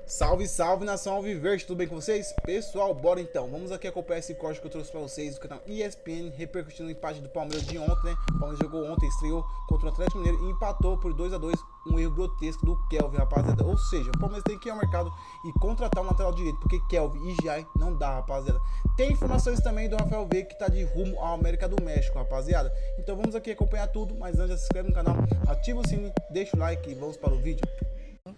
Salve, salve, nação Alviverde, tudo bem com vocês? Pessoal, bora então, vamos aqui acompanhar esse código que eu trouxe pra vocês do canal ESPN, repercutindo o empate do Palmeiras de ontem, né? O Palmeiras jogou ontem, estreou contra o Atlético Mineiro e empatou por 2-2, um erro grotesco do Kelvin, rapaziada. Ou seja, o Palmeiras tem que ir ao mercado e contratar um lateral direito, porque Kelvin e Jai não dá, rapaziada. Tem informações também do Rafael Veiga, que tá de rumo à América do México, rapaziada. Então vamos aqui acompanhar tudo, mas antes, se inscreve no canal, ativa o sininho, deixa o like e vamos para o vídeo.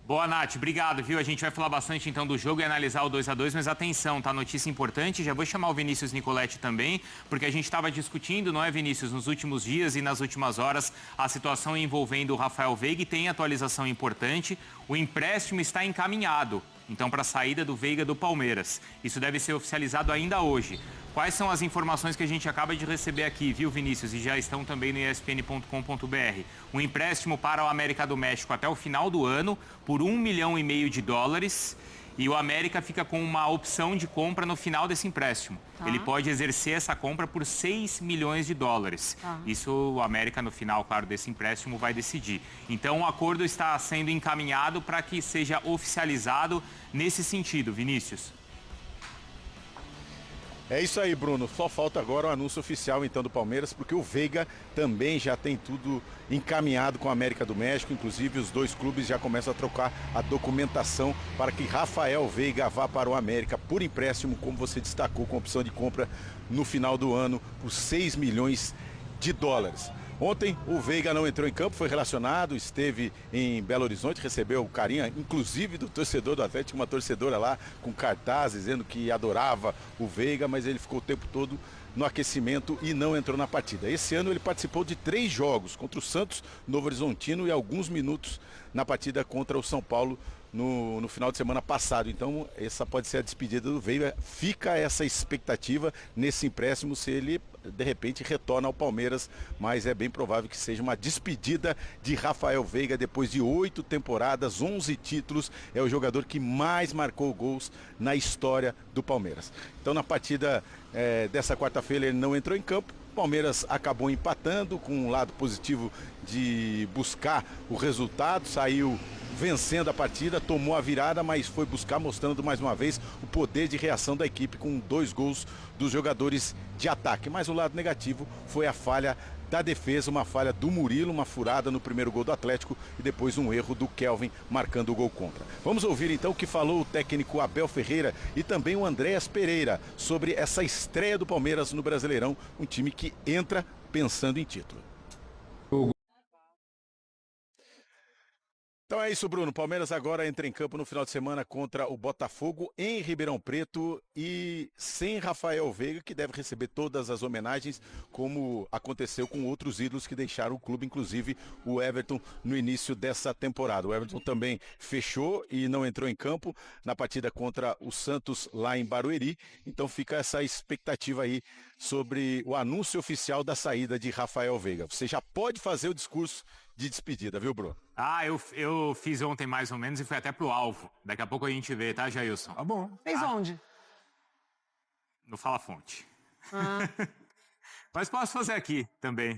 Boa, Nath. Obrigado, viu? A gente vai falar bastante, então, do jogo e analisar o 2-2, mas atenção, tá? Notícia importante. Já vou chamar o Vinícius Nicoletti também, porque a gente estava discutindo, não é, Vinícius, nos últimos dias e nas últimas horas, a situação envolvendo o Rafael Veiga, e tem atualização importante. O empréstimo está encaminhado, então, para a saída do Veiga do Palmeiras. Isso deve ser oficializado ainda hoje. Quais são as informações que a gente acaba de receber aqui, viu, Vinícius? E já estão também no espn.com.br. Um empréstimo para o América do México até o final do ano por US$ 1,5 milhão. E o América fica com uma opção de compra no final desse empréstimo. Ele pode exercer essa compra por US$ 6 milhões. Isso o América, no final, claro, desse empréstimo vai decidir. Então, o acordo está sendo encaminhado para que seja oficializado nesse sentido, Vinícius. É isso aí, Bruno. Só falta agora o anúncio oficial, então, do Palmeiras, porque o Veiga também já tem tudo encaminhado com a América do México. Inclusive, os dois clubes já começam a trocar a documentação para que Rafael Veiga vá para o América por empréstimo, como você destacou, com opção de compra no final do ano, por US$ 6 milhões. Ontem o Veiga não entrou em campo, foi relacionado, esteve em Belo Horizonte, recebeu carinho, inclusive do torcedor do Atlético, uma torcedora lá com cartaz dizendo que adorava o Veiga, mas ele ficou o tempo todo no aquecimento e não entrou na partida. Esse ano ele participou de 3 jogos, contra o Santos, Novo Horizontino, e alguns minutos na partida contra o São Paulo no final de semana passado. Então essa pode ser a despedida do Veiga. Fica essa expectativa nesse empréstimo, se ele de repente retorna ao Palmeiras, mas é bem provável que seja uma despedida de Rafael Veiga depois de 8 temporadas, 11 títulos. É o jogador que mais marcou gols na história do Palmeiras. Então na partida dessa quarta-feira ele não entrou em campo. O Palmeiras acabou empatando, com um lado positivo de buscar o resultado, saiu vencendo a partida, tomou a virada, mas foi buscar, mostrando mais uma vez o poder de reação da equipe com 2 gols dos jogadores de ataque. Mas o lado negativo foi a falha da defesa, uma falha do Murilo, uma furada no primeiro gol do Atlético e depois um erro do Kelvin marcando o gol contra. Vamos ouvir então o que falou o técnico Abel Ferreira e também o Andréas Pereira sobre essa estreia do Palmeiras no Brasileirão, um time que entra pensando em título. Então é isso, Bruno. Palmeiras agora entra em campo no final de semana contra o Botafogo em Ribeirão Preto e sem Rafael Veiga, que deve receber todas as homenagens, como aconteceu com outros ídolos que deixaram o clube, inclusive o Everton, no início dessa temporada. O Everton também fechou e não entrou em campo na partida contra o Santos lá em Barueri. Então fica essa expectativa aí sobre o anúncio oficial da saída de Rafael Veiga. Você já pode fazer o discurso de despedida, viu, Bruno? Eu fiz ontem mais ou menos e fui até pro alvo. Daqui a pouco a gente vê, tá, Jailson? Tá bom. Fez onde? No Fala Fonte. Mas posso fazer aqui também,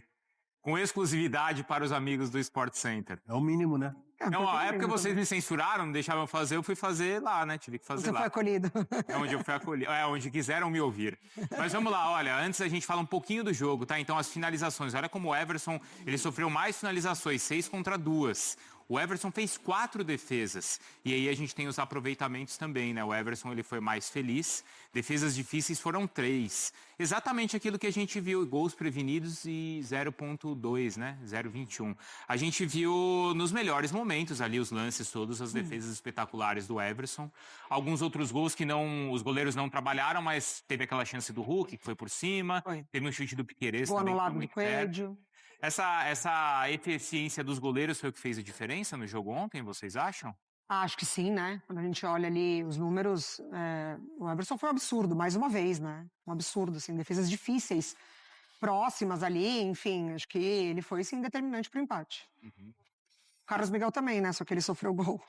com exclusividade para os amigos do Sport Center. É o mínimo, né? Não, a época vocês me censuraram, não deixavam eu fazer, eu fui fazer lá, né? Tive que fazer Você lá. foi acolhido. É onde eu fui acolhido, onde quiseram me ouvir. Mas vamos lá, olha, antes a gente fala um pouquinho do jogo, tá? Então as finalizações, olha como o Everson, ele sofreu mais finalizações, 6 contra 2. O Everson fez 4 defesas, e aí a gente tem os aproveitamentos também, né? O Everson, ele foi mais feliz, defesas difíceis foram 3. Exatamente aquilo que a gente viu, gols prevenidos e 0.2, né? 0.21. A gente viu nos melhores momentos ali os lances todos, as defesas espetaculares do Everson. Alguns outros gols que os goleiros não trabalharam, mas teve aquela chance do Hulk, que foi por cima, teve um chute do Piquerez Gol também. anulado do Coelho. Essa eficiência dos goleiros foi o que fez a diferença no jogo ontem, vocês acham? Acho que sim, né? Quando a gente olha ali os números, o Everson foi um absurdo, mais uma vez, né? Um absurdo, assim, defesas difíceis, próximas ali, enfim, acho que ele foi, sim, determinante para o empate. Carlos Miguel também, né? Só que ele sofreu gol.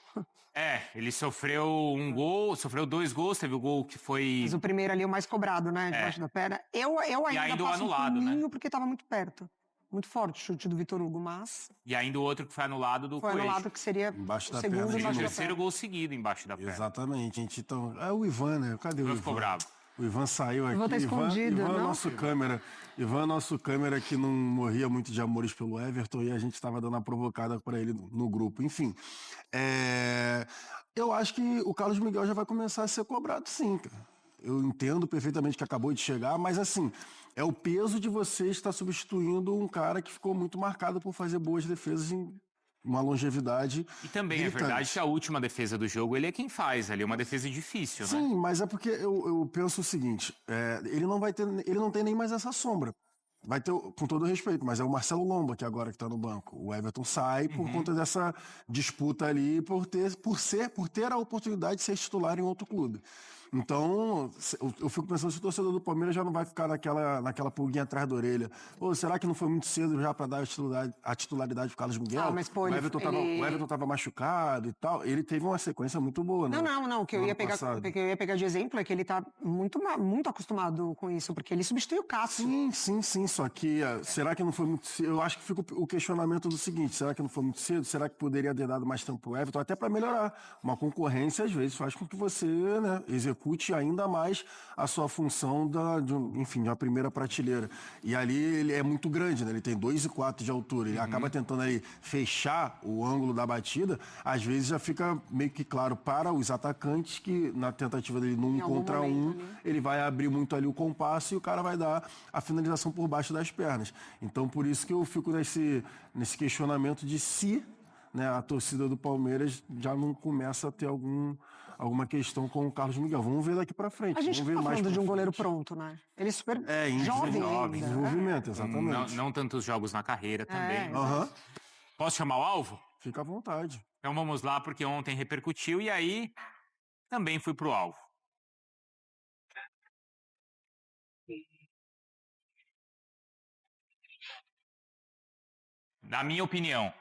Ele sofreu um gol, sofreu 2 gols, teve o gol que foi... Mas o primeiro ali, o mais cobrado, né? Debaixo da perna. Eu ainda ainda o passo anulado, um né? pouquinho porque estava muito perto. muito forte o chute do Vitor Hugo, mas E ainda o outro que foi anulado do foi Coelho. anulado que seria Embaixo o da segundo perna de Seria o embaixo da terceiro perna. gol seguido embaixo da perna. Exatamente, gente. Então, é o Ivan, né? Cadê o Ivan Ivan? ficou bravo. O Ivan saiu aqui. Ivan tá escondido, Ivan é não? nosso câmera. Ivan é nosso câmera que não morria muito de amores pelo Everton e a gente estava dando a provocada para ele no grupo. Enfim, eu acho que o Carlos Miguel já vai começar a ser cobrado, sim, cara. Eu entendo perfeitamente que acabou de chegar, mas assim, é o peso de você estar substituindo um cara que ficou muito marcado por fazer boas defesas em uma longevidade. E também é gritante. verdade que a última defesa do jogo, ele é quem faz ali, uma defesa difícil, né? Sim, mas é porque eu penso o seguinte, ele não tem nem mais essa sombra. Vai ter, com todo respeito, mas é o Marcelo Lomba que agora que tá no banco. O Everton sai por conta dessa disputa ali, por ter a oportunidade de ser titular em outro clube. Então, eu fico pensando se o torcedor do Palmeiras já não vai ficar naquela pulguinha atrás da orelha. Pô, será que não foi muito cedo já para dar a titularidade pro Carlos Miguel? Ah, mas, pô, o Everton tava machucado e tal. Ele teve uma sequência muito boa, né? Não. O que eu ia pegar de exemplo é que ele tá muito acostumado com isso, porque ele substitui o Cássio. Sim. Só que será que não foi muito cedo? Eu acho que fica o questionamento do seguinte: será que não foi muito cedo? Será que poderia ter dado mais tempo pro Everton? Até para melhorar. Uma concorrência, às vezes, faz com que você, né, execute ainda mais a sua função de uma primeira prateleira. E ali ele é muito grande, né? Ele tem 2,4 de altura. Ele acaba tentando aí fechar o ângulo da batida. Às vezes já fica meio que claro para os atacantes que na tentativa dele no 1 contra 1, ele vai abrir muito ali o compasso e o cara vai dar a finalização por baixo das pernas. Então por isso que eu fico nesse questionamento de se, né, a torcida do Palmeiras já não começa a ter alguma questão com o Carlos Miguel. Vamos ver daqui pra frente. A gente Vamos ver não tá mais falando de um pra goleiro frente. pronto, né? Ele é super Em jovem ainda. desenvolvimento, exatamente. Não tantos jogos na carreira também. Aham. Posso chamar o alvo? Fica à vontade. Então vamos lá, porque ontem repercutiu e aí também fui pro alvo. Na minha opinião,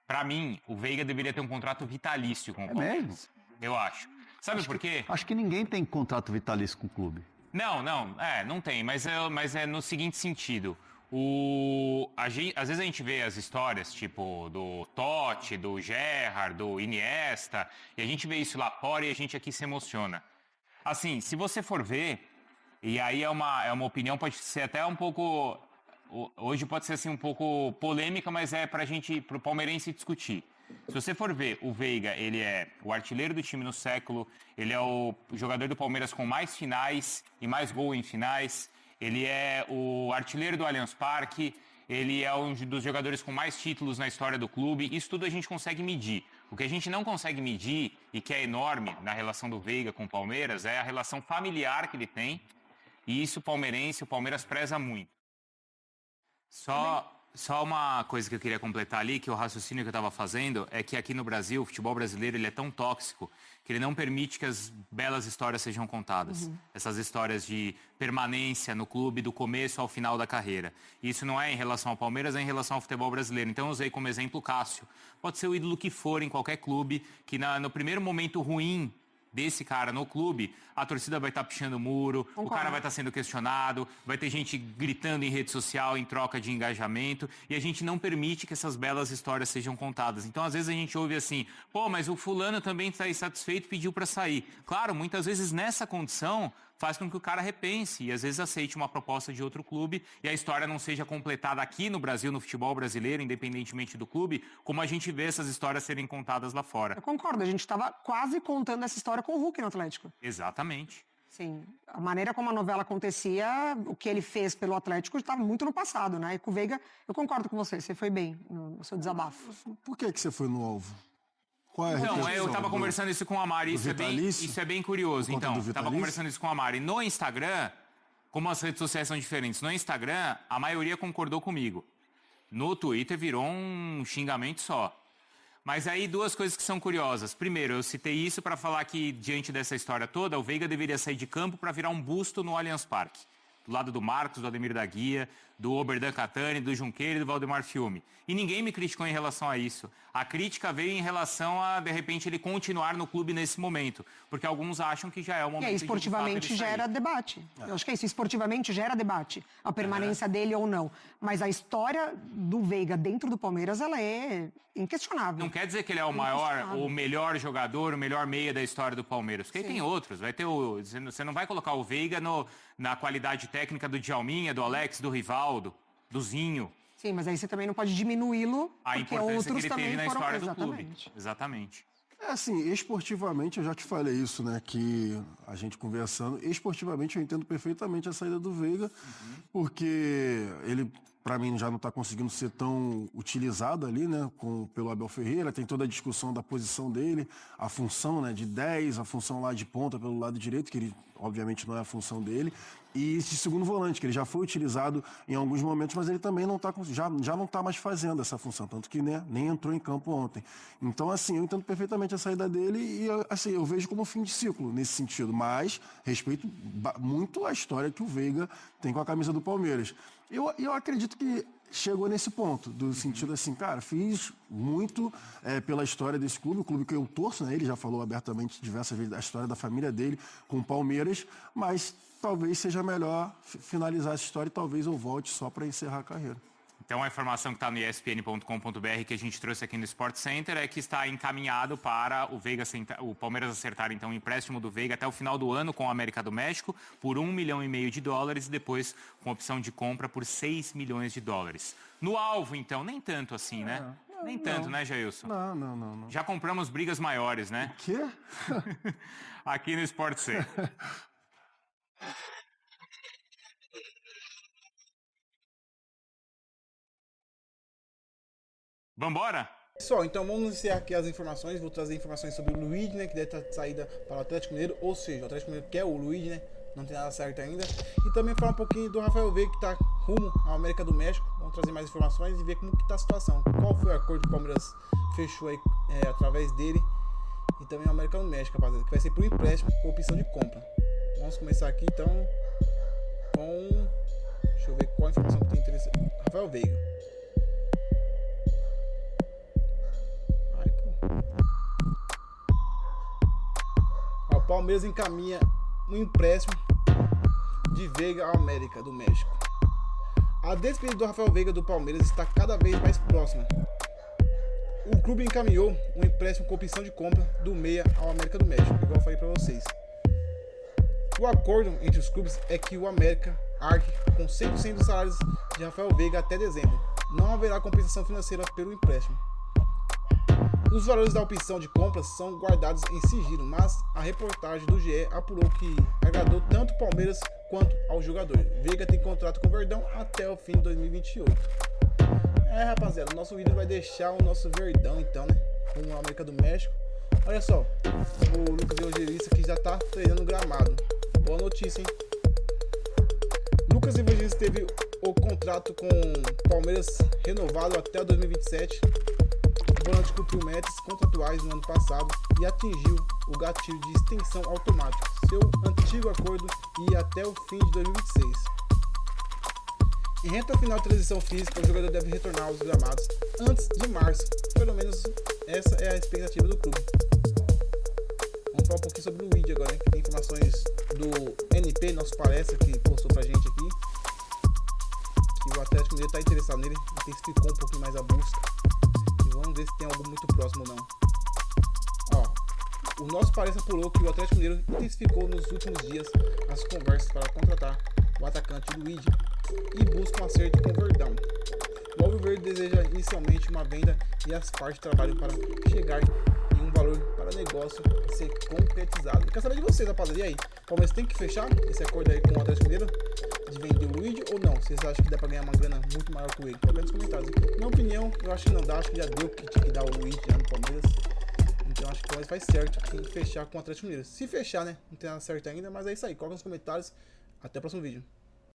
pra mim, o Veiga deveria ter um contrato vitalício com o Palmeiras. mesmo? Eu acho. Sabe por quê? Acho que ninguém tem contrato vitalício com o clube. Não tem, mas é no seguinte sentido. Às vezes a gente vê as histórias, tipo, do Totti, do Gerrard, do Iniesta, e a gente vê isso lá fora e a gente aqui se emociona. Assim, se você for ver, e aí é uma opinião, pode ser até um pouco... Hoje pode ser assim um pouco polêmica, mas é pro palmeirense discutir. Se você for ver, o Veiga, ele é o artilheiro do time no século, ele é o jogador do Palmeiras com mais finais e mais gol em finais, ele é o artilheiro do Allianz Parque, ele é um dos jogadores com mais títulos na história do clube, isso tudo a gente consegue medir. O que a gente não consegue medir, e que é enorme na relação do Veiga com o Palmeiras, é a relação familiar que ele tem, e isso o Palmeiras preza muito. Só uma coisa que eu queria completar ali, que o raciocínio que eu estava fazendo é que aqui no Brasil, o futebol brasileiro ele é tão tóxico que ele não permite que as belas histórias sejam contadas. Essas histórias de permanência no clube do começo ao final da carreira. E isso não é em relação ao Palmeiras, é em relação ao futebol brasileiro. Então eu usei como exemplo o Cássio. Pode ser o ídolo que for em qualquer clube, que no primeiro momento ruim desse cara no clube, a torcida vai estar pichando o muro, o cara vai estar sendo questionado, vai ter gente gritando em rede social em troca de engajamento, e a gente não permite que essas belas histórias sejam contadas. Então, às vezes a gente ouve assim, pô, mas o fulano também está insatisfeito e pediu para sair. Claro, muitas vezes nessa condição faz com que o cara repense e às vezes aceite uma proposta de outro clube e a história não seja completada aqui no Brasil, no futebol brasileiro, independentemente do clube, como a gente vê essas histórias serem contadas lá fora. Eu concordo, a gente estava quase contando essa história com o Hulk no Atlético. Exatamente. Sim, a maneira como a novela acontecia, o que ele fez pelo Atlético estava muito no passado, né? E com o Veiga, eu concordo com você foi bem no seu desabafo. Por que você foi no alvo? Qual é a Não, repercussão eu estava conversando isso com a Mari, vitalício? isso é bem curioso. Por conta Então, do estava vitalício? conversando isso com a Mari. No Instagram, como as redes sociais são diferentes, no Instagram, a maioria concordou comigo. No Twitter virou um xingamento só. Mas aí duas coisas que são curiosas. Primeiro, eu citei isso para falar que, diante dessa história toda, o Veiga deveria sair de campo para virar um busto no Allianz Parque. Do lado do Marcos, do Ademir da Guia, do Oberdan Catani, do Junqueira e do Valdemar Fiume. E ninguém me criticou em relação a isso. A crítica veio em relação a, de repente, ele continuar no clube nesse momento. Porque alguns acham que já é o momento E aí, esportivamente, gera debate. Eu acho que é isso. Esportivamente, gera debate. A permanência dele ou não. Mas a história do Veiga dentro do Palmeiras, ela é inquestionável. Não quer dizer que ele é o maior, o melhor jogador, o melhor meia da história do Palmeiras. Porque tem outros. Vai ter você não vai colocar o Veiga na qualidade técnica do Djalminha, do Alex, do Rivaldo, do Zinho. Sim, mas aí você também não pode diminuí-lo, A porque importância outros que ele também teve na foram... história do Exatamente. clube. Exatamente. É assim, esportivamente, eu já te falei isso, né? Que a gente conversando, esportivamente eu entendo perfeitamente a saída do Veiga, porque ele, para mim, já não está conseguindo ser tão utilizado ali, né? Pelo Abel Ferreira, tem toda a discussão da posição dele, a função, né, de 10, a função lá de ponta pelo lado direito, que ele, obviamente, não é a função dele, e esse segundo volante, que ele já foi utilizado em alguns momentos, mas ele também não tá, já não está mais fazendo essa função, tanto que, né, nem entrou em campo ontem. Então, assim, eu entendo perfeitamente a saída dele e, assim, eu vejo como um fim de ciclo nesse sentido, mas respeito muito a história que o Veiga tem com a camisa do Palmeiras. Eu acredito que chegou nesse ponto, do sentido assim, cara, fiz muito pela história desse clube, o clube que eu torço, né? Ele já falou abertamente diversas vezes da história da família dele com o Palmeiras, mas talvez seja melhor finalizar essa história e talvez eu volte só para encerrar a carreira. Então a informação que está no espn.com.br que a gente trouxe aqui no Sport Center é que está encaminhado para o Palmeiras acertar então o empréstimo do Veiga até o final do ano com o América do México por $1,5 milhão e depois com opção de compra por $6 milhões. No alvo, então, nem tanto assim, né? Nem tanto, né, Jailson? Não. Já compramos brigas maiores, né? Quê? Aqui no Sport Center. Vambora? Pessoal, então vamos iniciar aqui as informações. Vou trazer informações sobre o Luiz, né? Que deve estar de saída para o Atlético Mineiro. Ou seja, o Atlético Mineiro quer o Luiz, né? Não tem nada certo ainda. E também falar um pouquinho do Rafael Veiga, que está rumo à América do México. Vamos trazer mais informações e ver como que está a situação. Qual foi o acordo que o Palmeiras fechou aí através dele. E também a América do México, rapaziada. Que vai ser por empréstimo com opção de compra. Vamos começar aqui então com... Deixa eu ver qual a informação que tem interesse. Rafael Veiga. O Palmeiras encaminha um empréstimo de Veiga ao América do México. A despedida do Rafael Veiga do Palmeiras está cada vez mais próxima. O clube encaminhou um empréstimo com opção de compra do meia ao América do México, igual eu falei para vocês. O acordo entre os clubes é que o América arque com 100% dos salários de Rafael Veiga até dezembro. Não haverá compensação financeira pelo empréstimo. Os valores da opção de compra são guardados em sigilo, mas a reportagem do GE apurou que agradou tanto o Palmeiras quanto ao jogador. Veiga tem contrato com o Verdão até o fim de 2028. Rapaziada, o nosso vídeo vai deixar o nosso Verdão, então, né? Com a América do México. Olha só, o Lucas Evangelista que já tá treinando gramado. Boa notícia, hein? Lucas Evangelista teve o contrato com o Palmeiras renovado até 2027. O volante cumpriu metas contratuais no ano passado e atingiu o gatilho de extensão automática. Seu antigo acordo ia até o fim de 2026. Em reta final de transição física, o jogador deve retornar aos gramados antes de março. Pelo menos essa é a expectativa do clube. Vamos falar um pouquinho sobre o Luigi agora, né? Que tem informações do NP, nosso palestra, que postou pra gente aqui. Que o Atlético Mineiro está interessado nele, intensificou um pouquinho mais a busca. Vamos ver se tem algo muito próximo ou não. O nosso palestra apurou que o Atlético Mineiro intensificou nos últimos dias as conversas para contratar o atacante Luigi e busca um acerto com o Verdão. O Alviverde deseja inicialmente uma venda e as partes trabalham para chegar em um valor para o negócio ser concretizado. Eu quero saber de vocês, rapaziada. E aí? O Palmeiras tem que fechar esse acordo aí com o Atlético Mineiro de vender o Luigi ou não? Vocês acham que dá para ganhar uma grana muito maior com ele? Coloca nos comentários aqui. Na minha opinião, eu acho que não dá. Acho que já deu o que tinha que dar o Luigi já no Palmeiras. Então acho que o Palmeiras faz certo em fechar com o Atlético Mineiro. Se fechar, né? Não tem nada certo ainda, mas é isso aí. Coloca nos comentários. Até o próximo vídeo.